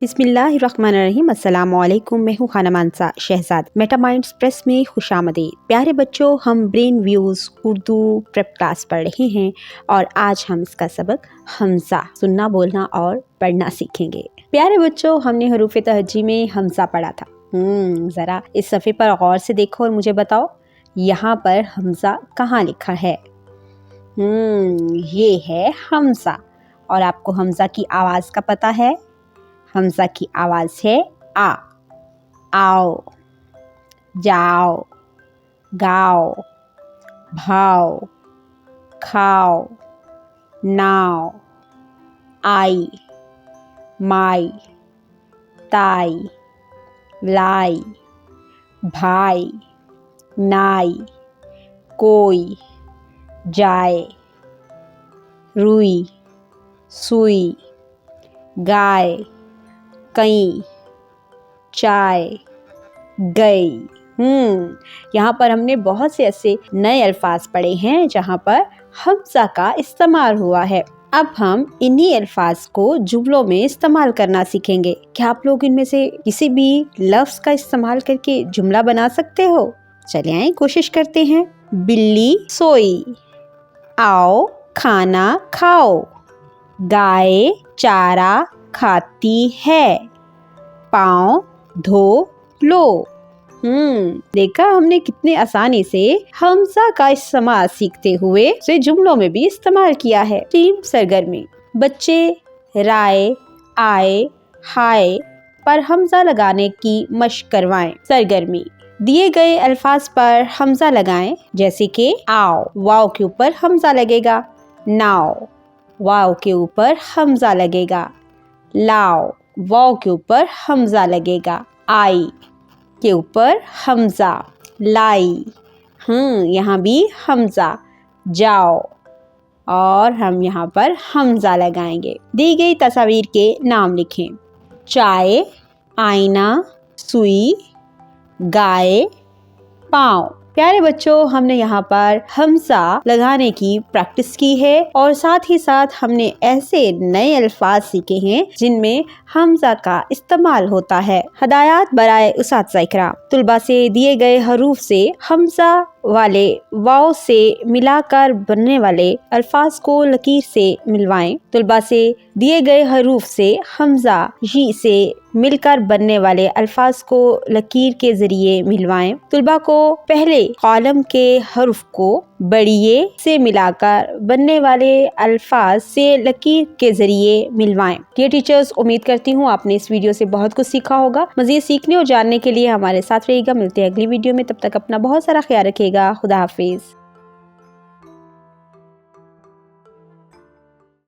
बिस्मिल्लाहिर्रहमानिर्रहीम। अस्सलाम वालेकुम। मैं हूँ खाना मानसा शहजाद। मेटामाइंड एक्सप्रेस में खुशामदीद। प्यारे बच्चों, हम brain views Urdu prep class पढ़ रहे हैं और आज हम इसका सबक हमज़ा सुनना, बोलना और पढ़ना सीखेंगे। प्यारे बच्चों, हमने हरूफ तहज्जी में हमज़ा पढ़ा था। ज़रा इस सफ़े पर गौर से देखो और मुझे बताओ यहाँ पर हमज़ा कहाँ लिखा है। ये है हमज़ा। और आपको हमज़ा की आवाज़ का पता है। हमज़ा की आवाज़ है आ। आओ, जाओ, गाओ, भाओ, खाओ, नाओ, आई, माई, ताई, लाई, भाई, नाई, कोई, जाए, रुई, सुई, गाय, कई, चाय, गई। यहाँ पर हमने बहुत से ऐसे नए अल्फाज पढ़े हैं जहाँ पर हमज़ा का इस्तेमाल हुआ है। अब हम इन्हीं अल्फाज को जुमलों में इस्तेमाल करना सीखेंगे। क्या आप लोग इनमें से किसी भी लफ्ज का इस्तेमाल करके जुमला बना सकते हो? चले आए कोशिश करते हैं। बिल्ली सोई। आओ खाना खाओ। गाय चारा खाती है। पाँव धो लो। देखा हमने कितने आसानी से हमज़ा का इस्तेमाल सीखते हुए उसे जुमलों में भी इस्तेमाल किया है। टीम सरगर्मी। बच्चे राय, आए, हाय पर हमज़ा लगाने की मशक करवाएं। सरगर्मी। दिए गए अल्फाज पर हमज़ा लगाएं, जैसे कि आओ, वाव के ऊपर हमज़ा लगेगा। नाओ, वाव के ऊपर हमज़ा लगेगा। लाओ, वाव के ऊपर हमज़ा लगेगा। आई के ऊपर हमज़ा। लाई, यहाँ भी हमज़ा। जाओ, और हम यहाँ पर हमज़ा लगाएंगे। दी गई तस्वीर के नाम लिखें। चाय, आईना, सुई, गाय, पाँव। प्यारे बच्चों, हमने यहाँ पर हमज़ा लगाने की प्रैक्टिस की है और साथ ही साथ हमने ऐसे नए अल्फाज सीखे हैं जिनमें हमज़ा का इस्तेमाल होता है। हदायत बराए उस्ताद इकराम। तुलबा से दिए गए हरूफ से हमज़ा वाले वाव से मिलाकर बनने वाले अल्फाज को लकीर से मिलवाएं। तुलबा से दिए गए हरूफ से हमज़ा ही से मिलकर बनने वाले अल्फाज को लकीर के जरिए मिलवाएं। तुलबा को पहले कॉलम के हर्फ को बड़िए से मिलाकर बनने वाले अल्फाज से लकीर के जरिए मिलवाएं। ये टीचर्स, उम्मीद करती हूँ आपने इस वीडियो से बहुत कुछ सीखा होगा। मज़ीद सीखने और जानने के लिए हमारे साथ रहिएगा। मिलते हैं अगली वीडियो में। तब तक अपना बहुत सारा ख्याल रखिएगा। खुदा हाफिज।